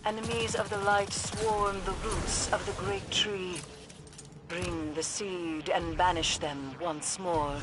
Enemies of the light swarm the roots of the great tree. Bring the seed and banish them once more.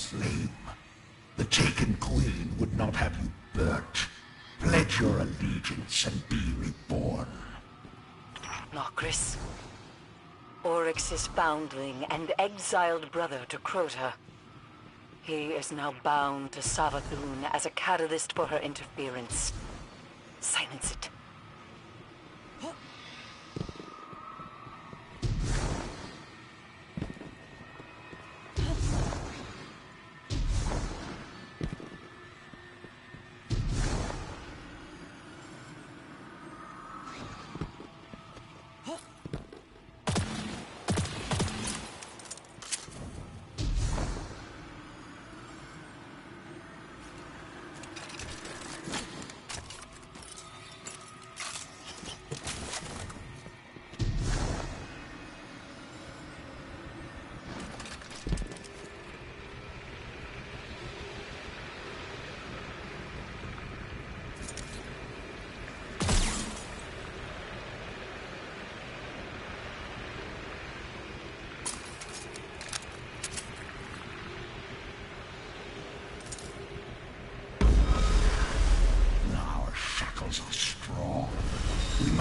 flame. The Taken Queen would not have you burnt. Pledge your allegiance and be reborn. Nokris. Oryx's foundling and exiled brother to Crota. He is now bound to Savathûn as a catalyst for her interference. Silence it.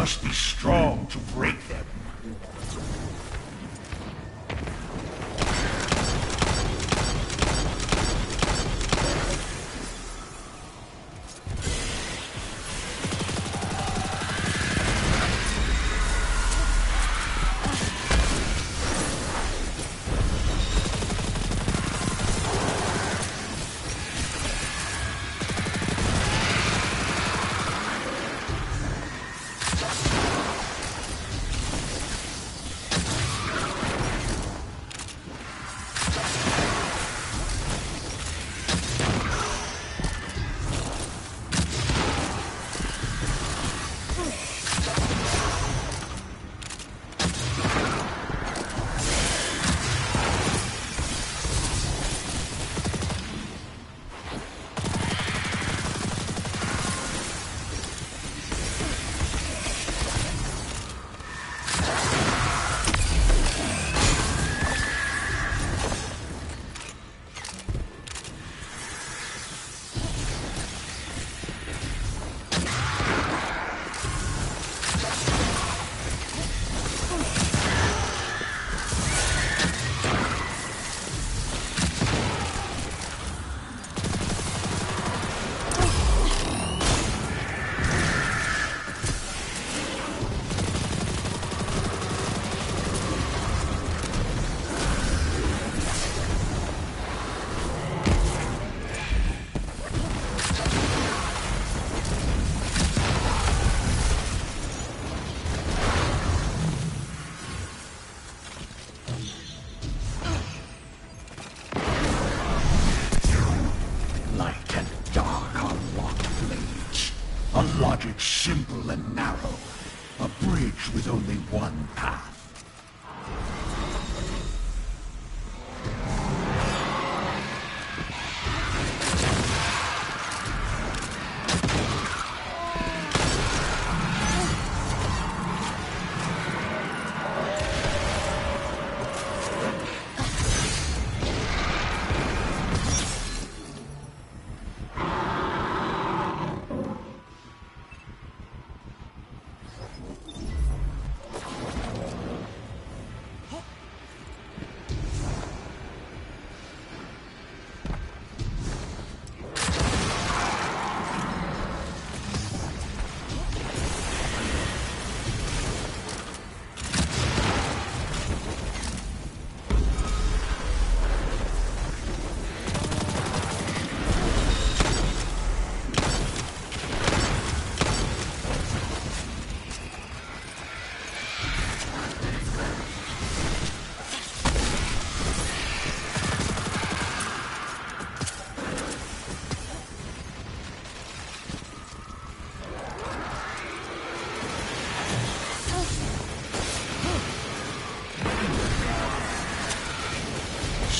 must be strong to break them. Logic simple and narrow. A bridge with only one path.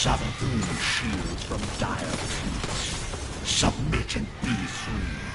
Savathun's shield from dire peace. Submit and be free.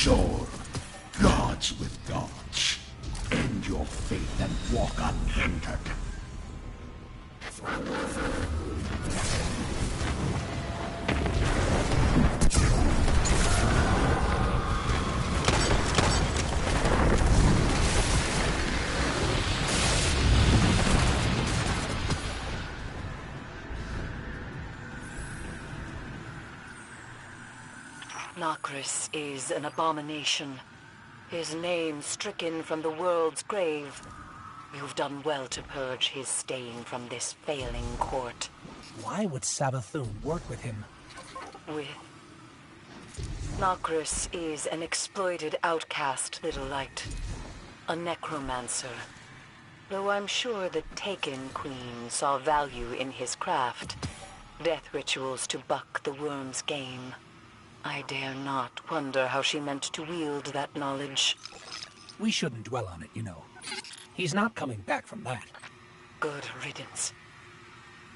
soul. Gods with gods. End your fate and walk unhindered. Nokris is an abomination. His name stricken from the world's grave. You've done well to purge his stain from this failing court. Why would Savathun work with him? Nokris is an exploited outcast, Little Light. A necromancer. Though I'm sure the Taken Queen saw value in his craft. Death rituals to buck the worm's game. I dare not wonder how she meant to wield that knowledge. We shouldn't dwell on it, you know. He's not coming back from that. Good riddance.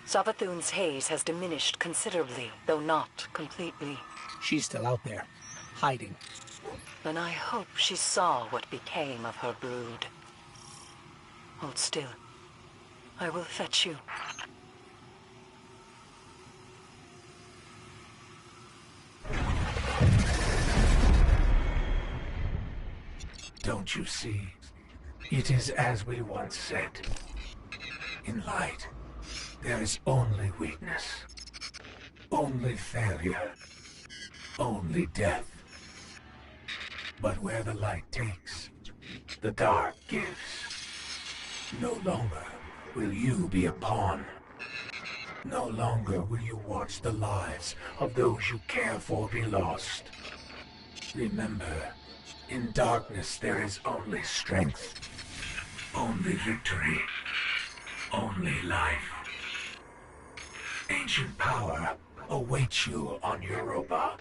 Savathun's haze has diminished considerably, though not completely. She's still out there, hiding. Then I hope she saw what became of her brood. Hold still. I will fetch you. Don't you see? It is as we once said. In light, there is only weakness. Only failure. Only death. But where the light takes, the dark gives. No longer will you be a pawn. No longer will you watch the lives of those you care for be lost. Remember, in darkness there is only strength, only victory, only life. Ancient power awaits you on Europa.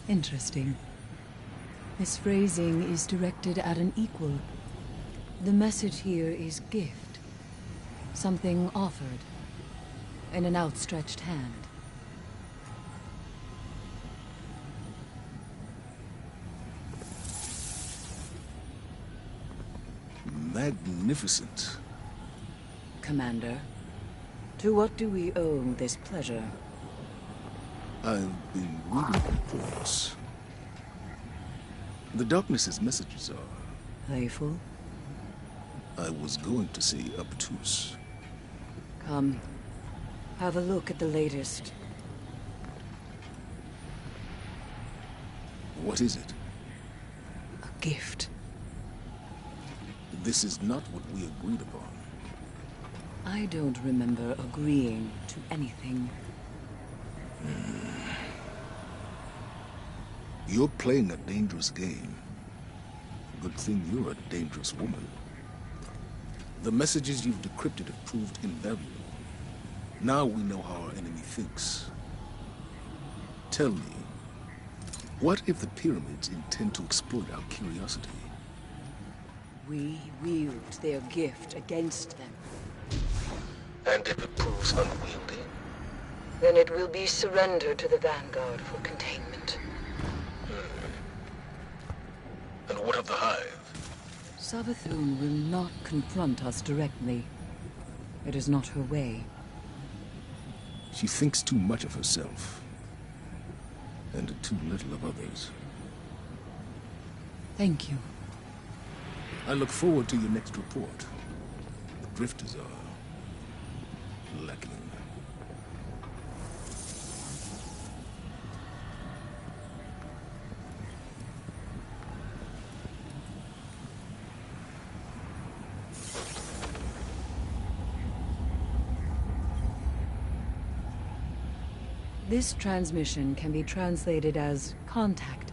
Interesting. This phrasing is directed at an equal. The message here is gift. Something offered. In an outstretched hand. Magnificent. Commander, to what do we owe this pleasure? I've been reading reports. The Darkness's messages are... Playful? I was going to say obtuse. Come, have a look at the latest. What is it? A gift. This is not what we agreed upon. I don't remember agreeing to anything. You're playing a dangerous game. Good thing you're a dangerous woman. The messages you've decrypted have proved invaluable. Now we know how our enemy thinks. Tell me, what if the pyramids intend to exploit our curiosity? We wield their gift against them. And if it proves unwieldy? Then it will be surrendered to the Vanguard for containment. And what of the Hive? Savathun will not confront us directly. It is not her way. She thinks too much of herself. And too little of others. Thank you. I look forward to your next report. The drifters are... lacking. This transmission can be translated as contact.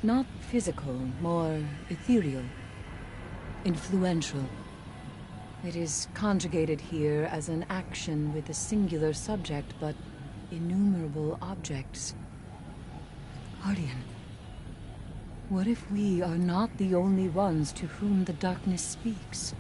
Not physical, more ethereal. Influential. It is conjugated here as an action with a singular subject, but innumerable objects. Guardian, what if we are not the only ones to whom the darkness speaks?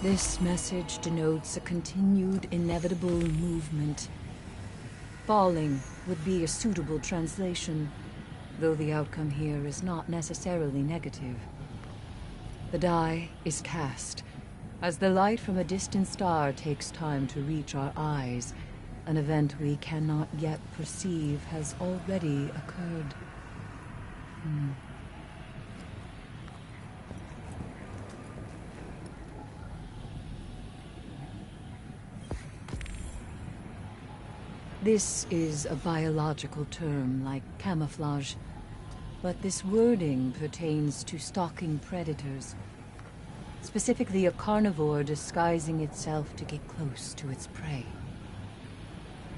This message denotes a continued, inevitable movement. Falling would be a suitable translation, though the outcome here is not necessarily negative. The die is cast. As the light from a distant star takes time to reach our eyes, an event we cannot yet perceive has already occurred. This is a biological term, like camouflage, but this wording pertains to stalking predators, specifically a carnivore disguising itself to get close to its prey.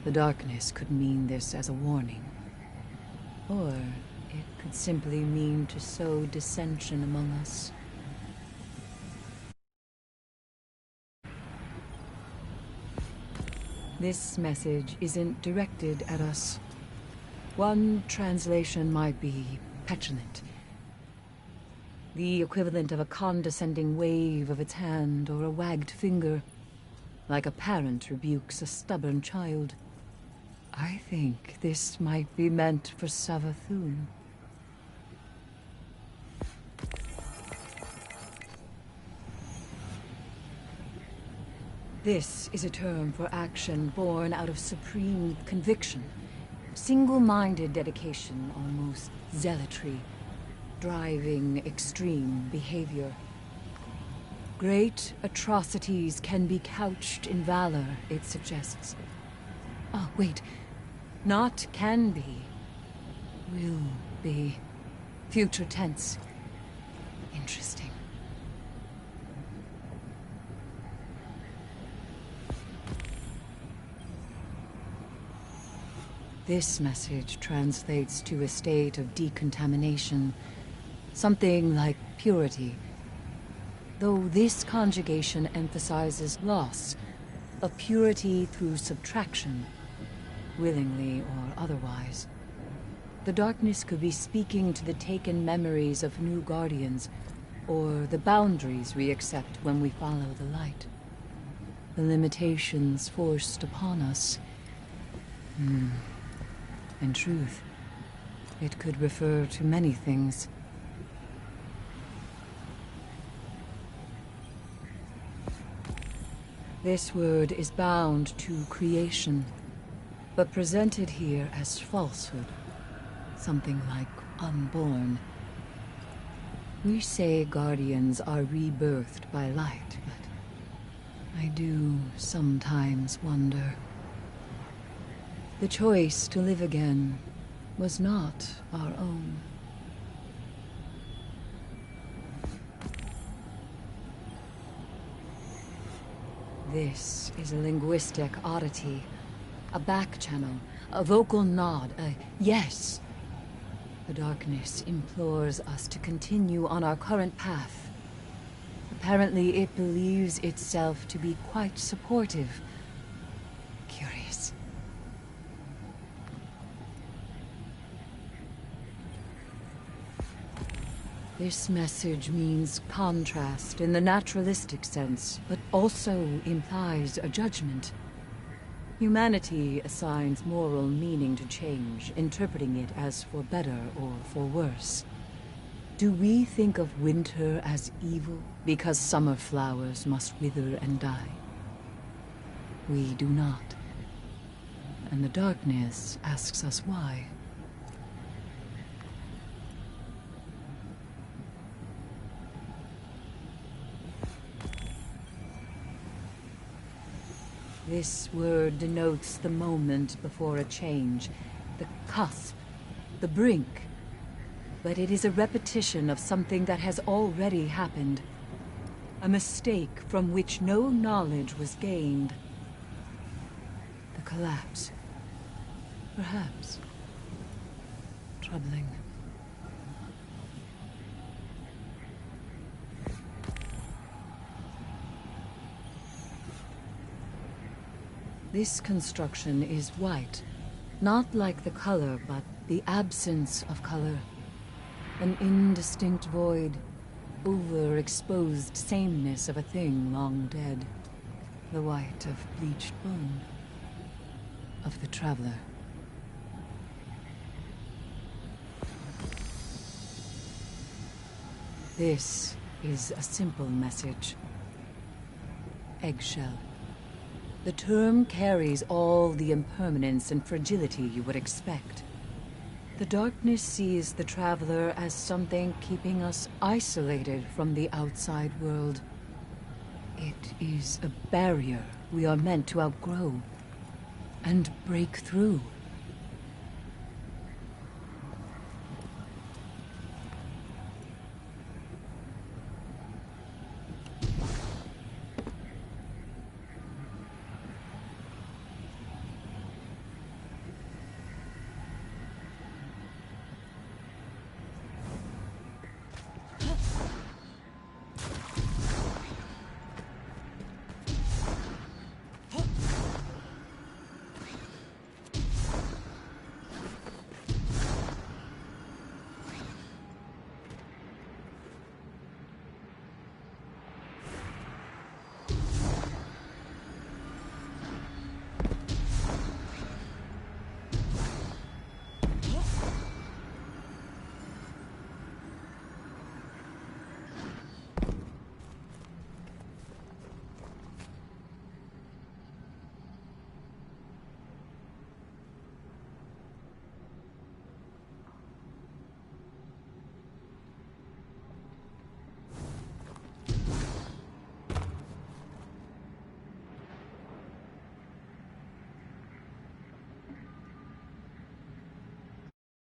The darkness could mean this as a warning, or it could simply mean to sow dissension among us. This message isn't directed at us. One translation might be petulant. The equivalent of a condescending wave of its hand or a wagged finger, like a parent rebukes a stubborn child. I think this might be meant for Savathun. This is a term for action born out of supreme conviction, single-minded dedication, almost zealotry, driving extreme behavior. Great atrocities can be couched in valor, it suggests. Oh, wait. Not can be. Will be. Future tense. Interesting. This message translates to a state of decontamination, something like purity. Though this conjugation emphasizes loss, a purity through subtraction, willingly or otherwise. The darkness could be speaking to the taken memories of new guardians, or the boundaries we accept when we follow the light. The limitations forced upon us. In truth, it could refer to many things. This word is bound to creation, but presented here as falsehood. Something like unborn. We say guardians are rebirthed by light, but I do sometimes wonder. The choice to live again was not our own. This is a linguistic oddity, a back channel, a vocal nod, a yes. The darkness implores us to continue on our current path. Apparently, it believes itself to be quite supportive. Curious. This message means contrast in the naturalistic sense, but also implies a judgment. Humanity assigns moral meaning to change, interpreting it as for better or for worse. Do we think of winter as evil because summer flowers must wither and die? We do not. And the darkness asks us why. This word denotes the moment before a change, the cusp, the brink. But it is a repetition of something that has already happened. A mistake from which no knowledge was gained. The collapse. Perhaps. Troubling. This construction is white, not like the color, but the absence of color. An indistinct void, overexposed sameness of a thing long dead. The white of bleached bone, of the traveler. This is a simple message. Eggshell. The term carries all the impermanence and fragility you would expect. The darkness sees the traveler as something keeping us isolated from the outside world. It is a barrier we are meant to outgrow and break through.